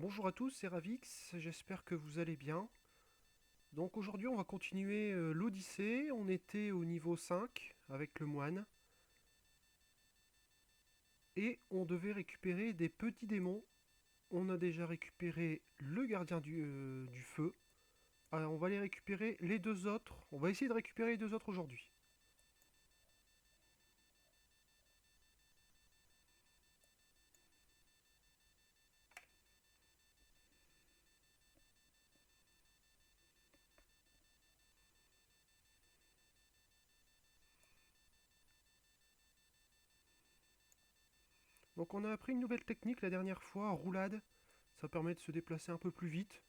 Bonjour à tous, c'est Ravix, j'espère que vous allez bien. Donc aujourd'hui on va continuer l'Odyssée, on était au niveau 5 avec le moine. Et on devait récupérer des petits démons. On a déjà récupéré le gardien du feu. Alors on va les récupérer les deux autres, on va essayer de récupérer les deux autres aujourd'hui. Donc on a appris une nouvelle technique la dernière fois, roulade. Ça permet de se déplacer un peu plus vite.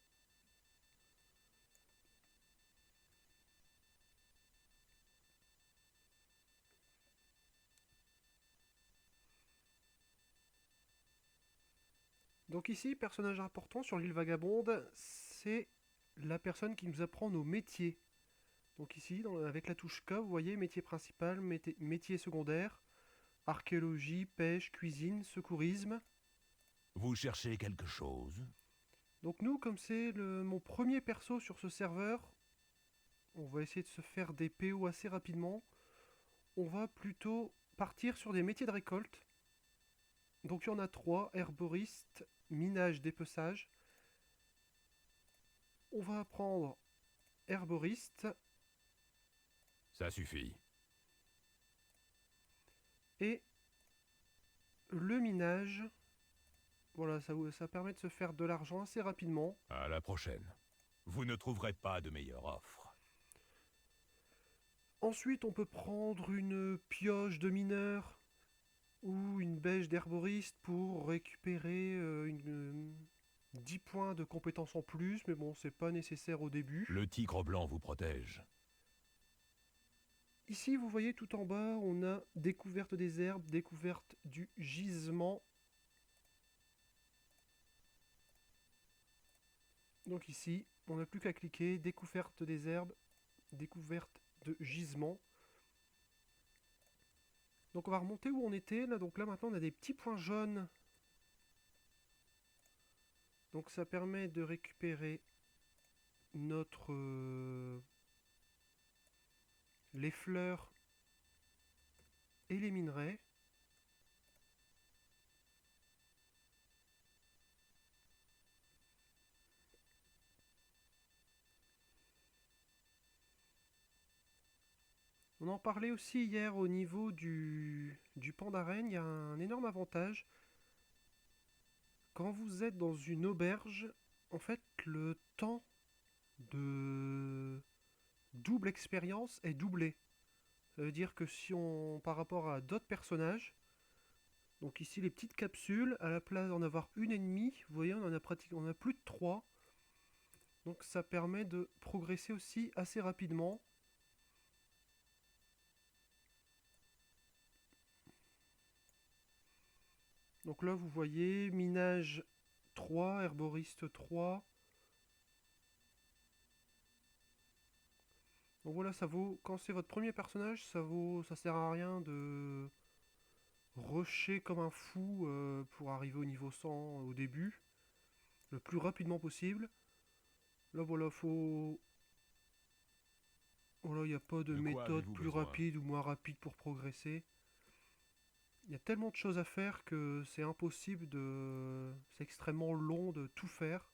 Donc ici, personnage important sur l'île Vagabonde, c'est la personne qui nous apprend nos métiers. Donc ici, avec la touche K, vous voyez métier principal, métier secondaire, archéologie, pêche, cuisine, secourisme. Vous cherchez quelque chose? Donc nous, comme c'est mon premier perso sur ce serveur, on va essayer de se faire des PO assez rapidement. On va plutôt partir sur des métiers de récolte. Donc il y en a trois, herboriste, minage, dépeçage. On va apprendre herboriste Ça suffit. et le minage. Voilà, ça permet de se faire de l'argent assez rapidement. À la prochaine. Vous ne trouverez pas de meilleure offre. Ensuite, on peut prendre une pioche de mineur ou une bêche d'herboriste pour récupérer 10 points de compétences en plus, mais bon, c'est pas nécessaire au début. Le tigre blanc vous protège. Ici, vous voyez tout en bas, on a découverte des herbes, découverte du gisement. Donc ici, on n'a plus qu'à cliquer, découverte des herbes, découverte de gisement. Donc on va remonter où on était, là, donc là maintenant on a des petits points jaunes. Donc ça permet de récupérer notre... les fleurs et les minerais. On en parlait aussi hier au niveau du pan d'arène, il y a un énorme avantage. Quand vous êtes dans une auberge, en fait le temps de double expérience est doublé. Ça veut dire que si on, par rapport à d'autres personnages, donc ici les petites capsules, à la place d'en avoir une et demie, vous voyez on en a pratiquement, on a plus de 3. Donc ça permet de progresser aussi assez rapidement. Donc là vous voyez minage 3, herboriste 3. Donc voilà, ça vaut, quand c'est votre premier personnage, ça sert à rien de rusher comme un fou pour arriver au niveau 100 au début, le plus rapidement possible. Là voilà, voilà, il n'y a pas de De quoi méthode avez-vous plus besoin? rapide ou moins rapide pour progresser. Il y a tellement de choses à faire que c'est impossible de... C'est extrêmement long de tout faire.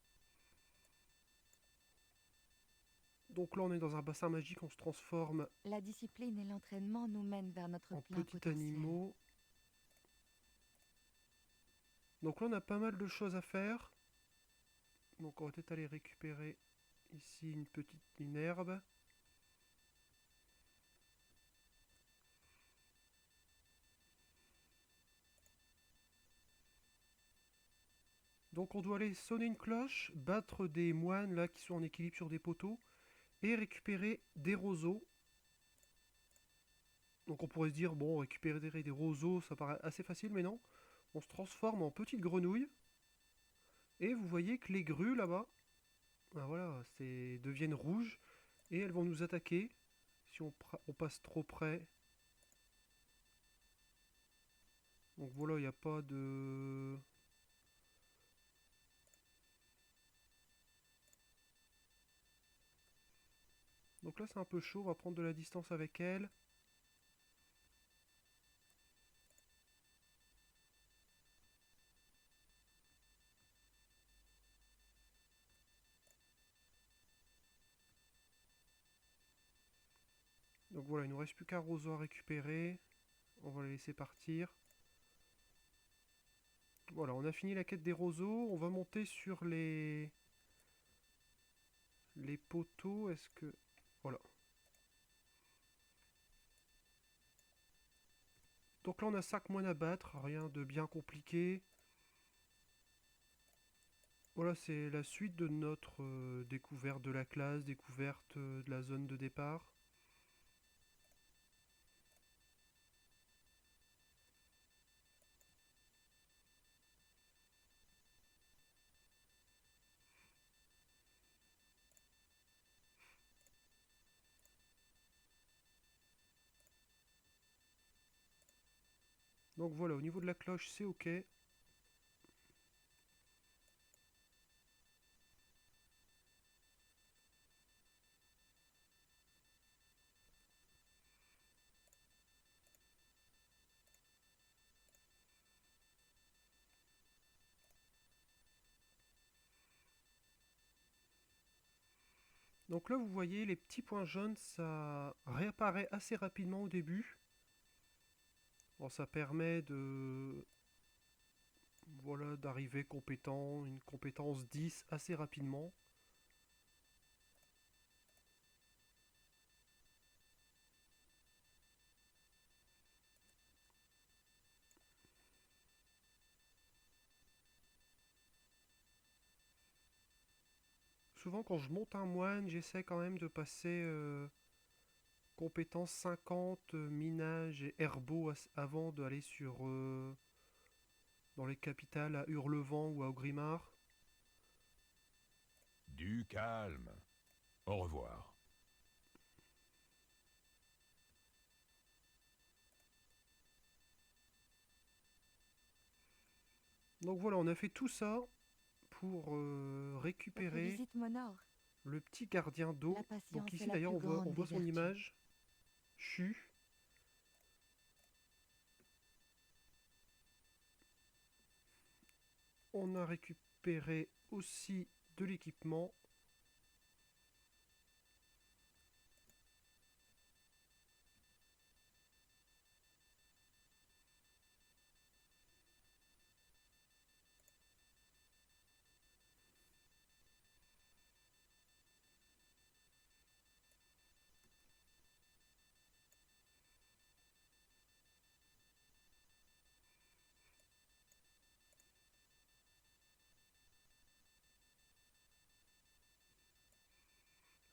Donc là on est dans un bassin magique, on se transforme La discipline et l'entraînement nous mènent vers notre en plein petits potentiel. animaux. Donc là on a pas mal de choses à faire. Donc on va peut-être aller récupérer ici une herbe. Donc on doit aller sonner une cloche, battre des moines là qui sont en équilibre sur des poteaux et récupérer des roseaux. Donc on pourrait se dire bon, récupérer des roseaux ça paraît assez facile, mais non. On se transforme en petite grenouille et vous voyez que les grues là-bas, ben voilà, deviennent rouges et elles vont nous attaquer si on passe trop près. Donc voilà, il n'y a pas de... Donc là c'est un peu chaud, on va prendre de la distance avec elle. Donc voilà, il nous reste plus qu'un roseau à récupérer. On va les laisser partir. Voilà, on a fini la quête des roseaux. On va monter sur les poteaux. Est-ce que... Voilà. Donc là on a 5 moines à battre, rien de bien compliqué. Voilà, c'est la suite de notre découverte de la classe, découverte de la zone de départ. Donc voilà, au niveau de la cloche, c'est ok. Donc là, vous voyez, les petits points jaunes, ça réapparaît assez rapidement au début. Bon, ça permet de... Voilà, d'arriver compétent, une compétence 10 assez rapidement. Souvent, quand je monte un moine, j'essaie quand même de passer compétence 50, minage et herbeau avant d'aller sur... dans les capitales à Hurlevent ou à Augrimard. Du calme. Au revoir. Donc voilà, on a fait tout ça pour Votre récupérer visite m'honore. le petit gardien d'eau. La Donc patience ici est la d'ailleurs plus on grande voit des son vertus. image. Chu. On a récupéré aussi de l'équipement.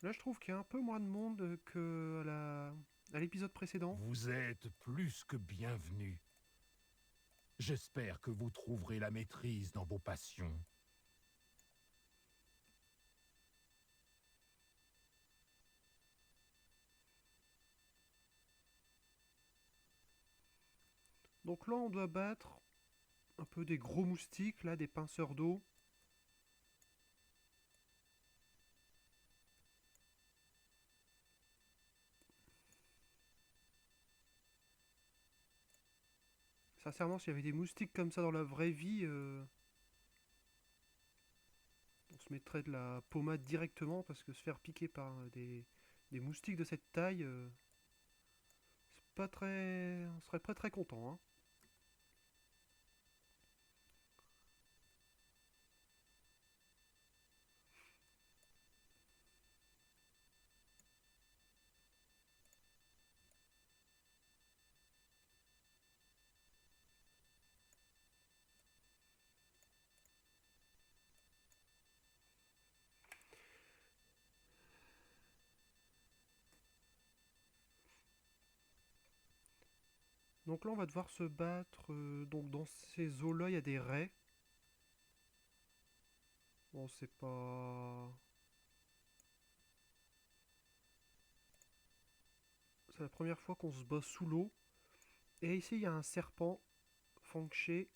Là je trouve qu'il y a un peu moins de monde que à l'épisode précédent. Vous êtes plus que bienvenus. J'espère que vous trouverez la maîtrise dans vos passions. Donc là on doit battre un peu des gros moustiques, là des pinceurs d'eau. Sincèrement, s'il y avait des moustiques comme ça dans la vraie vie, on se mettrait de la pommade directement parce que se faire piquer par des moustiques de cette taille, c'est pas très. On serait pas très content, hein. Donc là, on va devoir se battre. Donc dans ces eaux-là, il y a des raies. Bon, c'est pas. C'est la première fois qu'on se bat sous l'eau. Et ici, il y a un serpent, Fangché,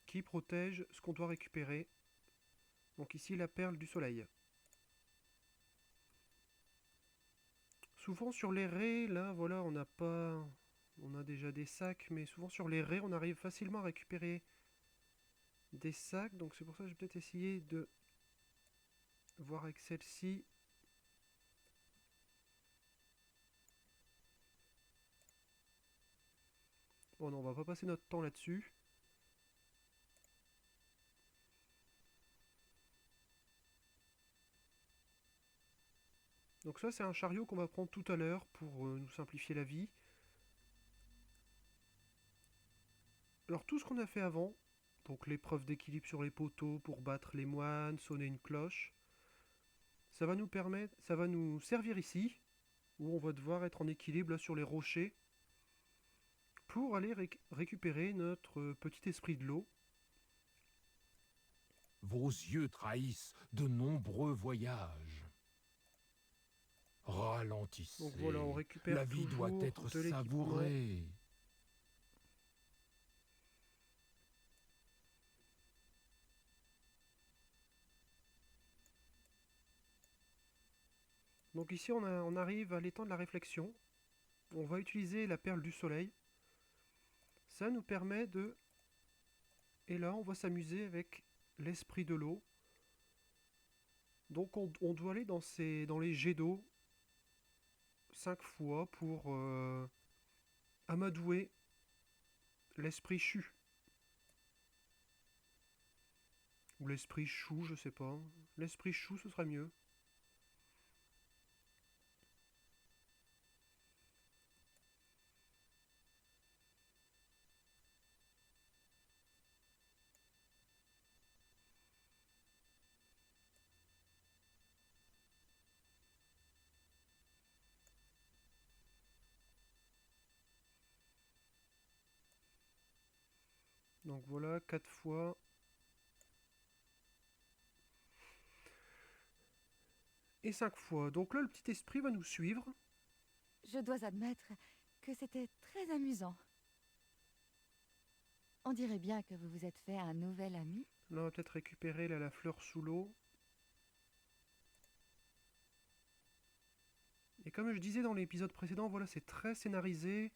qui protège ce qu'on doit récupérer. Donc ici la perle du soleil. Souvent sur les raies, là voilà, on n'a pas... On a déjà des sacs, mais souvent sur les raies, on arrive facilement à récupérer des sacs. Donc c'est pour ça que je vais peut-être essayer de voir avec celle-ci. Bon non, on va pas passer notre temps là-dessus. Donc ça c'est un chariot qu'on va prendre tout à l'heure pour nous simplifier la vie. Alors tout ce qu'on a fait avant, donc l'épreuve d'équilibre sur les poteaux pour battre les moines, sonner une cloche, ça va nous permettre, ça va nous servir ici, où on va devoir être en équilibre là, sur les rochers, pour aller récupérer notre petit esprit de l'eau. Vos yeux trahissent de nombreux voyages. Ralentissez. Donc voilà, on récupère La vie doit toujours être de l'équipement. savourée. Donc ici on arrive à l'étang de la réflexion. On va utiliser la perle du soleil. Ça nous permet de... Et là on va s'amuser avec l'esprit de l'eau. Donc on doit aller dans les jets d'eau 5 fois pour amadouer l'esprit chu. Ou l'esprit chou, je sais pas. L'esprit chou ce serait mieux. Donc voilà, 4 fois. Et 5 fois. Donc là, le petit esprit va nous suivre. Je dois admettre que c'était très amusant. On dirait bien que vous vous êtes fait un nouvel ami. Là, on va peut-être récupérer là, la fleur sous l'eau. Et comme je disais dans l'épisode précédent, voilà, c'est très scénarisé.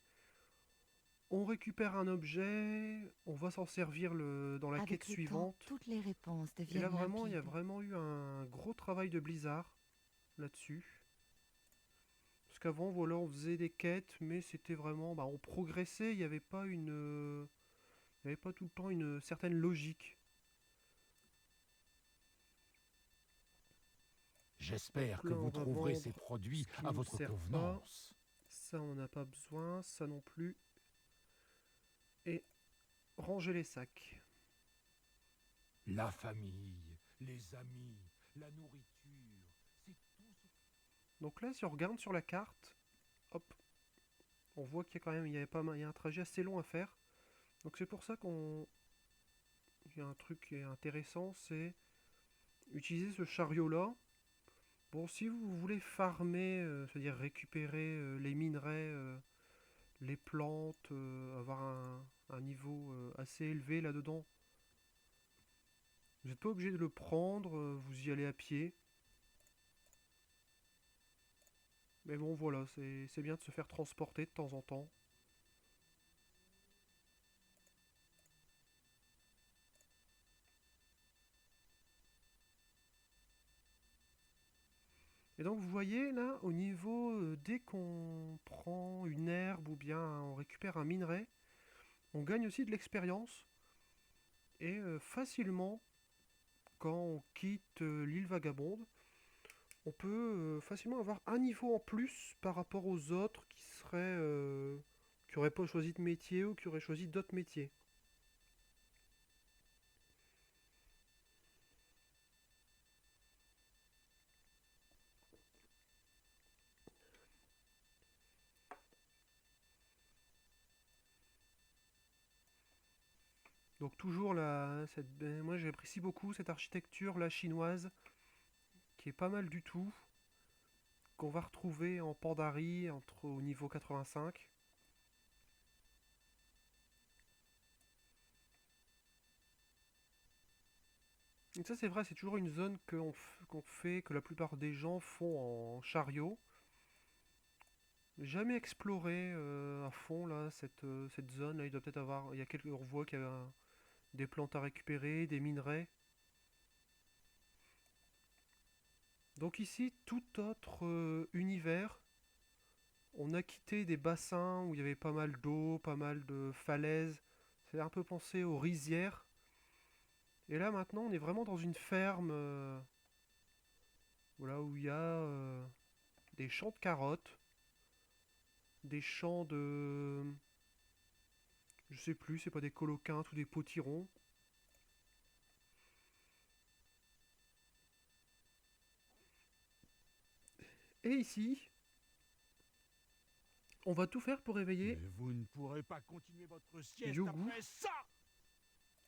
On récupère un objet, on va s'en servir dans la quête Avec le temps, suivante. toutes les réponses Et deviennent là, vraiment, il y a limpides. vraiment eu un gros travail de Blizzard là-dessus. Parce qu'avant, voilà, on faisait des quêtes, mais c'était vraiment... Bah, on progressait, il n'y avait pas une... Il n'y avait pas tout le temps une certaine logique. J'espère Donc que là, on vous va trouverez vendre ces produits ce qui à nous votre sert pas. convenance. Ça, on n'en a pas besoin. Ça non plus. Et ranger les sacs. La famille, les amis, la nourriture, c'est tout ce... Donc là, si on regarde sur la carte, hop, on voit qu'il y a quand même, il y a pas mal, il y a un trajet assez long à faire. Donc c'est pour ça qu'on, il y a un truc qui est intéressant, c'est utiliser ce chariot là. Bon, si vous voulez farmer, c'est-à-dire récupérer les minerais, les plantes, avoir un niveau assez élevé là-dedans, vous n'êtes pas obligé de le prendre, vous y allez à pied. Mais bon, voilà, c'est bien de se faire transporter de temps en temps. Et donc vous voyez là, au niveau, dès qu'on prend une herbe ou bien on récupère un minerai, on gagne aussi de l'expérience. Et facilement, quand on quitte l'île vagabonde, on peut facilement avoir un niveau en plus par rapport aux autres qui seraient... qui n'auraient pas choisi de métier ou qui auraient choisi d'autres métiers. Donc toujours moi j'apprécie beaucoup cette architecture là chinoise qui est pas mal du tout, qu'on va retrouver en Pandarie au niveau 85. Et ça c'est vrai, c'est toujours une zone qu'on fait, que la plupart des gens font en chariot. Jamais exploré à fond là cette zone là, il doit peut-être avoir, il y a quelques, on voit qu'il y a des plantes à récupérer, des minerais. Donc ici, tout autre univers, on a quitté des bassins où il y avait pas mal d'eau, pas mal de falaises. C'est un peu pensé aux rizières. Et là maintenant, on est vraiment dans une ferme, voilà, où il y a des champs de carottes, des champs de, je sais plus, c'est pas des coloquintes ou des potirons. Et ici, on va tout faire pour réveiller Mais vous ne pourrez pas continuer votre sieste Yogu, après ça.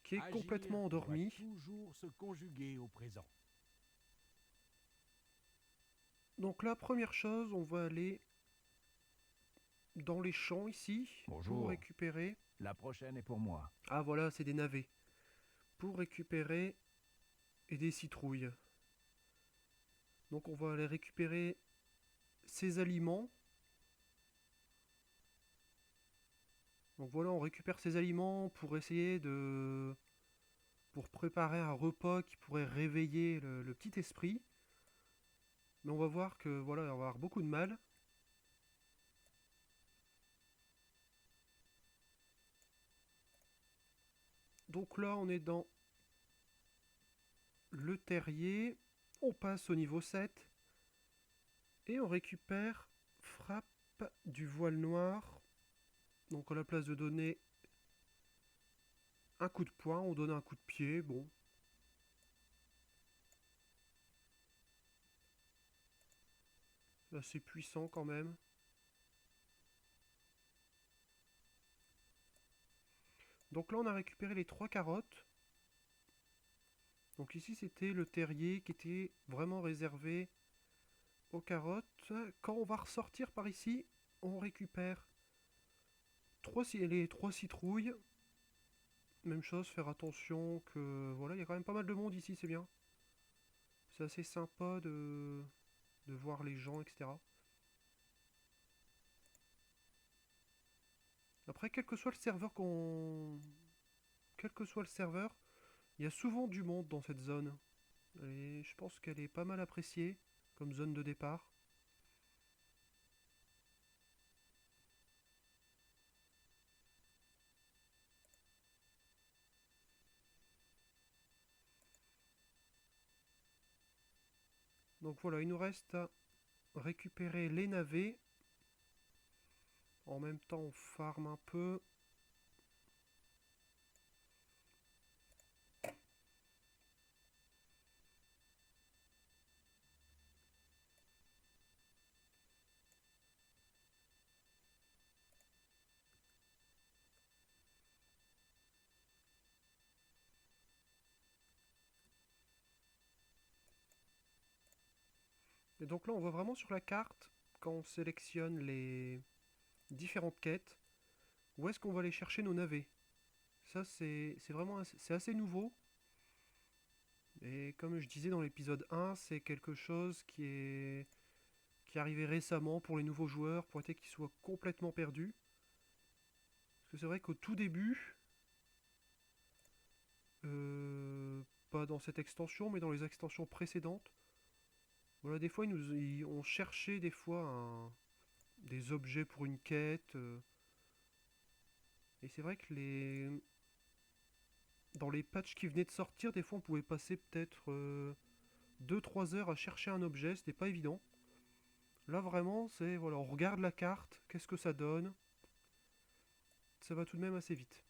qui est Agir complètement doit endormi. toujours se conjuguer au présent. Donc la première chose, on va aller dans les champs ici pour Bonjour. récupérer. La prochaine est pour moi. Ah voilà, c'est des navets. Pour récupérer et des citrouilles. Donc on va aller récupérer ces aliments. Donc voilà, on récupère ces aliments pour essayer de... pour préparer un repas qui pourrait réveiller le petit esprit. Mais on va voir que voilà, on va avoir beaucoup de mal. Donc là, on est dans le terrier. On passe au niveau 7. Et on récupère frappe du voile noir. Donc à la place de donner un coup de poing, on donne un coup de pied. Bon. Assez puissant quand même. Donc là on a récupéré les 3 carottes. Donc ici c'était le terrier qui était vraiment réservé aux carottes. Quand on va ressortir par ici, on récupère les 3 citrouilles. Même chose, faire attention que... Voilà, il y a quand même pas mal de monde ici, c'est bien. C'est assez sympa de voir les gens, etc. Après, quel que soit le serveur Quel que soit le serveur, il y a souvent du monde dans cette zone. Et je pense qu'elle est pas mal appréciée comme zone de départ. Donc voilà, il nous reste à récupérer les navets. En même temps, on farme un peu. Et donc là, on voit vraiment sur la carte, quand on sélectionne les différentes quêtes, où est-ce qu'on va aller chercher nos navets. Ça, c'est vraiment c'est assez nouveau. Et comme je disais dans l'épisode 1, c'est quelque chose qui est arrivé récemment pour les nouveaux joueurs, pour éviter qu'ils soient complètement perdus. Parce que c'est vrai qu'au tout début, pas dans cette extension, mais dans les extensions précédentes, voilà, des fois, on cherchait des fois des objets pour une quête. Et c'est vrai que dans les patchs qui venaient de sortir, des fois, on pouvait passer peut-être 2-3 heures à chercher un objet, c'était pas évident. Là, vraiment, c'est, voilà, on regarde la carte, qu'est-ce que ça donne. Ça va tout de même assez vite.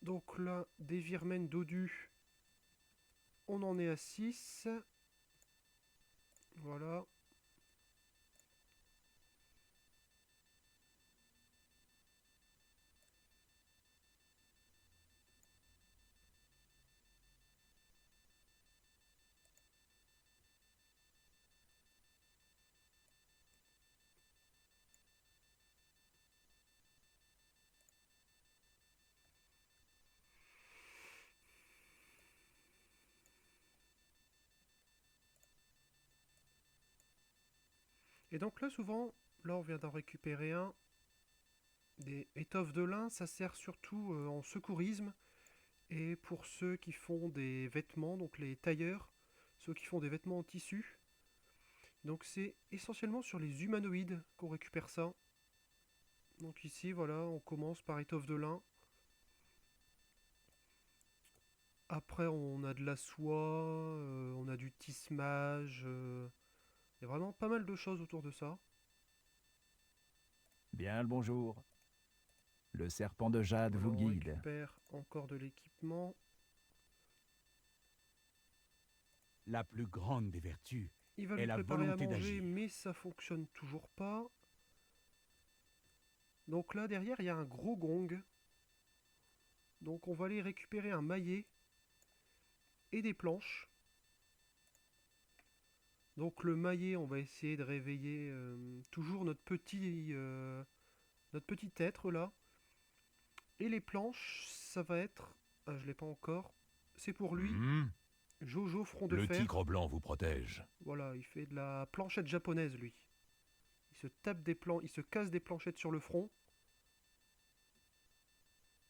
Donc là, des virmènes dodus, on en est à 6. Voilà. Et donc là, souvent, là on vient d'en récupérer un. Des étoffes de lin, ça sert surtout en secourisme et pour ceux qui font des vêtements, donc les tailleurs, ceux qui font des vêtements en tissu. Donc c'est essentiellement sur les humanoïdes qu'on récupère ça. Donc ici, voilà, on commence par étoffe de lin. Après, on a de la soie, on a du tissage. Il y a vraiment pas mal de choses autour de ça. Bien le bonjour. Le serpent de jade Voilà, vous on guide. récupère encore de l'équipement. La plus grande des vertus Il va est lui la préparer à volonté manger, d'agir. mais ça fonctionne toujours pas. Donc là, derrière, il y a un gros gong. Donc on va aller récupérer un maillet et des planches. Donc le maillet, on va essayer de réveiller toujours notre petit être là. Et les planches, ça va être... Ah, je l'ai pas encore. C'est pour lui, Hmm, Jojo Front de le Fer. tigre blanc vous protège. Voilà, il fait de la planchette japonaise lui. Il se tape des plans, il se casse des planchettes sur le front.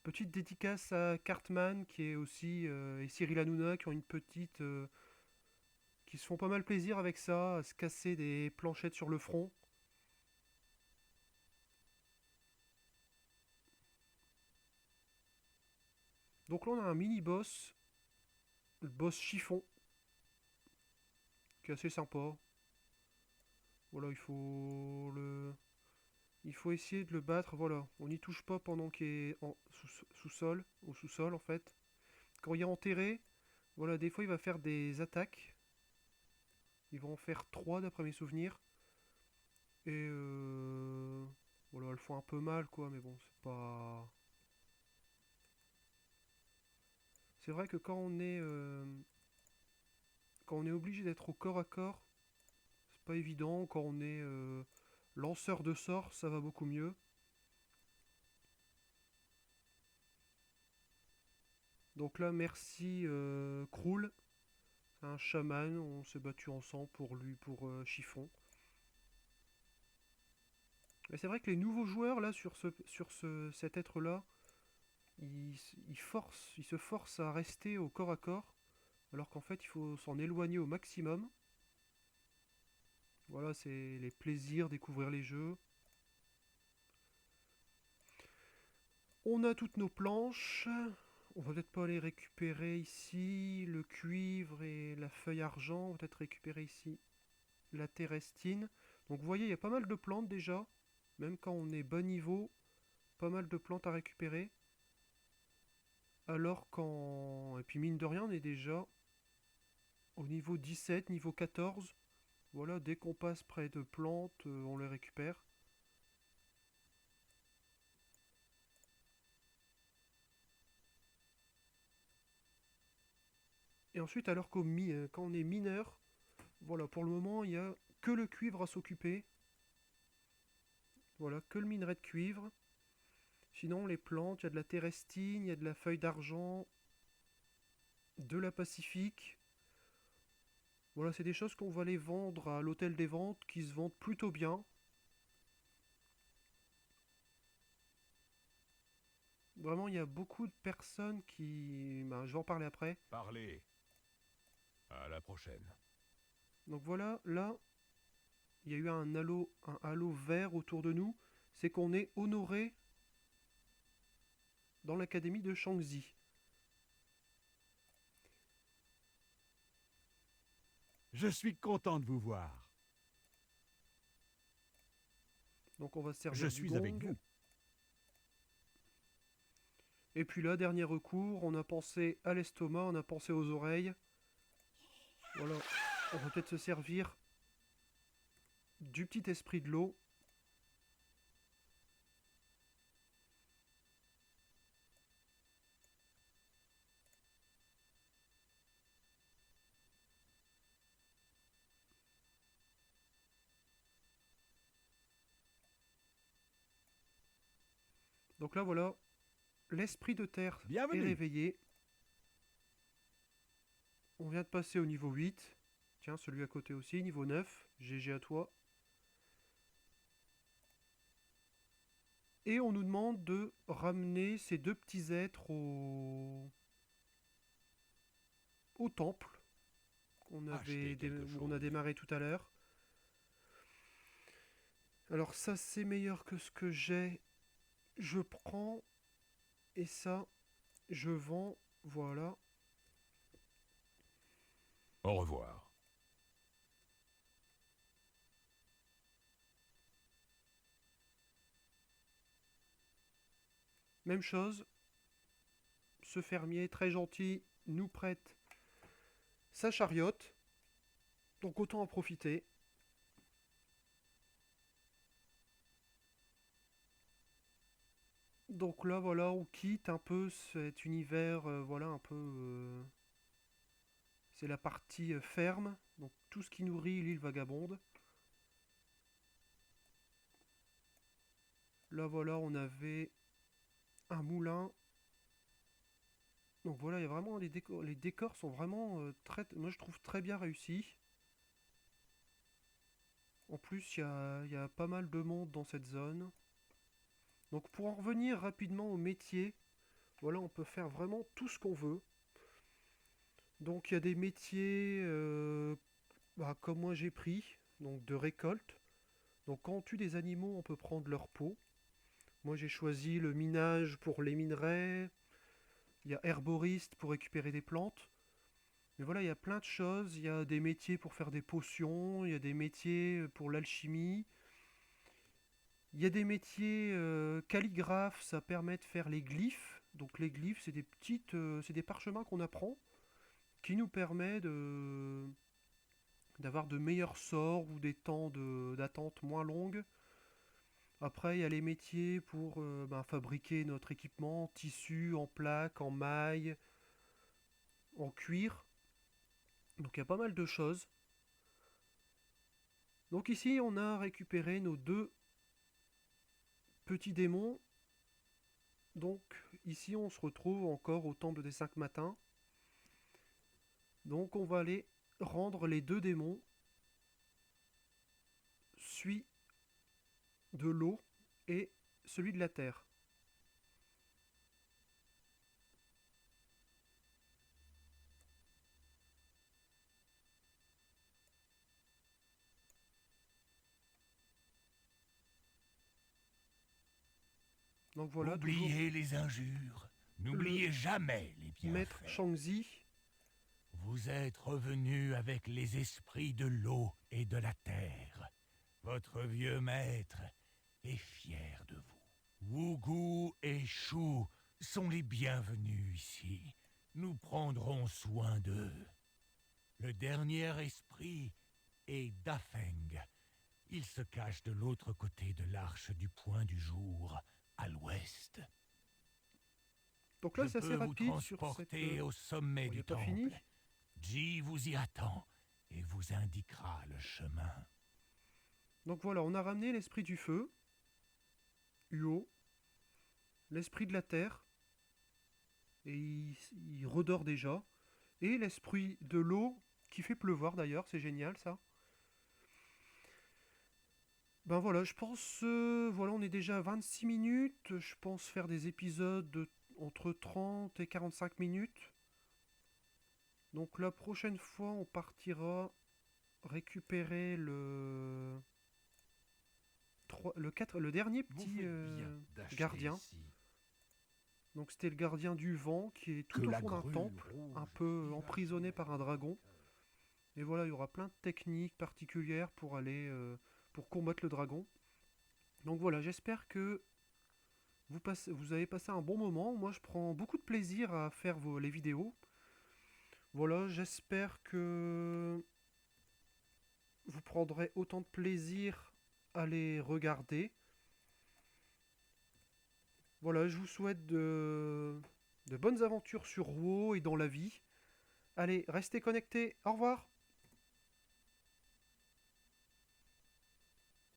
Petite dédicace à Cartman qui est aussi et Cyril Hanouna qui ont une petite qui se font pas mal plaisir avec ça, à se casser des planchettes sur le front. Donc là on a un mini boss, le boss chiffon, qui est assez sympa. Voilà, il faut essayer de le battre. Voilà, on n'y touche pas pendant qu'il est sous-sol, au sous-sol en fait. Quand il est enterré, voilà, des fois il va faire des attaques. Il va en faire 3 d'après mes souvenirs. Et voilà, elles font un peu mal quoi, mais bon, c'est pas. C'est vrai que quand on est obligé d'être au corps à corps, c'est pas évident. Quand on est lanceur de sorts, ça va beaucoup mieux. Donc là, merci Krul, c'est un chaman. On s'est battu ensemble pour Chiffon. Mais c'est vrai que les nouveaux joueurs là cet être là, ils se forcent à rester au corps à corps, alors qu'en fait il faut s'en éloigner au maximum. Voilà, c'est les plaisirs, découvrir les jeux. On a toutes nos planches. On va peut-être pas aller récupérer ici le cuivre et la feuille argent. On va peut-être récupérer ici la terrestine. Donc vous voyez, il y a pas mal de plantes déjà. Même quand on est bas niveau, pas mal de plantes à récupérer. Alors quand... Et puis mine de rien, on est déjà au niveau 17, niveau 14. Voilà, dès qu'on passe près de plantes, on les récupère. Et ensuite, quand on est mineur, voilà, pour le moment, il n'y a que le cuivre à s'occuper. Voilà, que le minerai de cuivre. Sinon, les plantes, il y a de la terrestine, il y a de la feuille d'argent, de la pacifique. Voilà, c'est des choses qu'on va aller vendre à l'hôtel des ventes, qui se vendent plutôt bien. Vraiment, il y a beaucoup de personnes qui... Ben, je vais en parler après. Parlez. À la prochaine. Donc voilà, là, il y a eu un halo vert autour de nous. C'est qu'on est honoré dans l'académie de Shangzi. Je suis content de vous voir. Donc on va se servir Je du suis gong. avec vous. Et puis là, dernier recours, on a pensé à l'estomac, on a pensé aux oreilles. Voilà, on va peut-être se servir du petit esprit de l'eau. Donc là, voilà, l'esprit de terre est Bienvenue. réveillé. On vient de passer au niveau 8. Tiens, celui à côté aussi, niveau 9. GG à toi. Et on nous demande de ramener ces deux petits êtres au temple où on a démarré tout à l'heure. Alors ça c'est meilleur que ce que j'ai. Je prends et ça je vends. Voilà. Au revoir. Même chose. Ce fermier très gentil nous prête sa chariote. Donc autant en profiter. Donc là voilà, on quitte un peu cet univers, voilà un peu... c'est la partie ferme, donc tout ce qui nourrit l'île vagabonde. Là voilà, on avait un moulin. Donc voilà, il y a vraiment les décors sont vraiment moi je trouve très bien réussis. En plus, il y a pas mal de monde dans cette zone. Donc pour en revenir rapidement au métier, voilà, on peut faire vraiment tout ce qu'on veut. Donc il y a des métiers comme moi j'ai pris, donc de récolte. Donc quand on tue des animaux, on peut prendre leur peau. Moi j'ai choisi le minage pour les minerais. Il y a herboriste pour récupérer des plantes. Mais voilà, il y a plein de choses. Il y a des métiers pour faire des potions. Il y a des métiers pour l'alchimie. Il y a des métiers calligraphes, ça permet de faire les glyphes. Donc les glyphes, c'est des c'est des parchemins qu'on apprend, qui nous permet d'avoir de meilleurs sorts ou des temps d'attente moins longues. Après, il y a les métiers pour fabriquer notre équipement en tissu, en plaques, en mailles, en cuir. Donc il y a pas mal de choses. Donc ici, on a récupéré nos deux petits démons. Donc ici, on se retrouve encore au temple des 5 matins. Donc on va aller rendre les deux démons. Celui de l'eau et celui de la terre. Donc voilà, Oubliez les injures. N'oubliez jamais les Maître bienfaits. Shangzi. Vous êtes revenu avec les esprits de l'eau et de la terre. Votre vieux maître est fier de vous. Wugu et Shu sont les bienvenus ici. Nous prendrons soin d'eux. Le dernier esprit est Dafeng. Il se cache de l'autre côté de l'arche du point du jour, à l'ouest. Donc là, Je c'est assez peux vous rapide sur transporter cette... au sommet il du n'est pas temple. fini. Ji vous y attend et vous indiquera le chemin. Donc voilà, on a ramené l'esprit du feu, Uo, l'esprit de la terre, et il redort déjà, et l'esprit de l'eau, qui fait pleuvoir d'ailleurs, c'est génial ça. Ben voilà, je pense, voilà, on est déjà à 26 minutes, je pense faire des épisodes entre 30 et 45 minutes. Donc la prochaine fois, on partira récupérer le dernier petit gardien. Donc c'était le gardien du vent qui est tout au fond d'un temple, un peu emprisonné par un dragon. Et voilà, il y aura plein de techniques particulières pour aller pour combattre le dragon. Donc voilà, j'espère que vous avez passé un bon moment. Moi, je prends beaucoup de plaisir à faire les vidéos. Voilà, j'espère que vous prendrez autant de plaisir à les regarder. Voilà, je vous souhaite de bonnes aventures sur WoW et dans la vie. Allez, restez connectés. Au revoir.